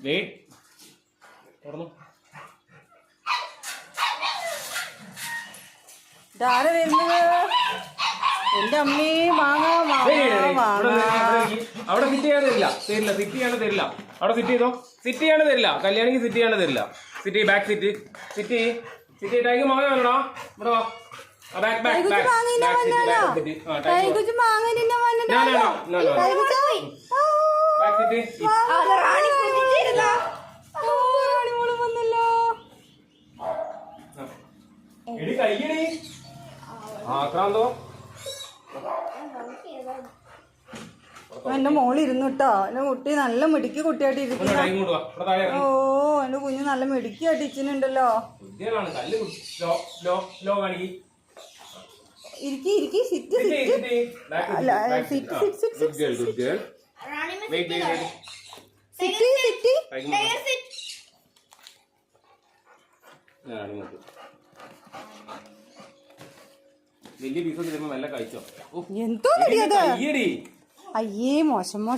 Wait തുറന്നു. ഇതാരാ വരുന്നത്? എന്റെ അമ്മേ മാങ്ങ അവിടെ സിറ്റ് ചെയ്യാൻ തരില്ല. സിറ്റ് ചെയ്യാൻ തരില്ല. അവിടെ സിറ്റ് ചെയ്തോ. സിറ്റ് ചെയ്യാൻ തരില്ല. കല്യാണിക്ക് സിറ്റ് ചെയ്യാൻ തരില്ല. Sit back sit sit sit ടൈഗ് മാങ്ങ വേണോടാ. ഇവിടെ വാ. ബാക്ക് ബാക്ക് ബാക്ക് കൈയടി ആക്രാന്തോ. എന്റെ മോള് ഇരുന്നു കേട്ടോ. എന്റെ കുട്ടി നല്ല മിടുക്കി കുട്ടിയായിട്ട് ഇരിക്കുന്നു. ഓ എന്റെ കുഞ്ഞ് നല്ല മിടുക്കിയായിട്ട് ഇരിക്കുന്നുണ്ടല്ലോ. ഇരിക്കി ഇരിക്കി സിറ്റ് സിറ്റ് അല്ല സിറ്റ് സിറ്റ് സിറ്റ് സിറ്റ് വലിയ പീസ് തരുമ്പോ നല്ല കഴിച്ചോ. എന്തോ അയ്യേ മോശം മോശം.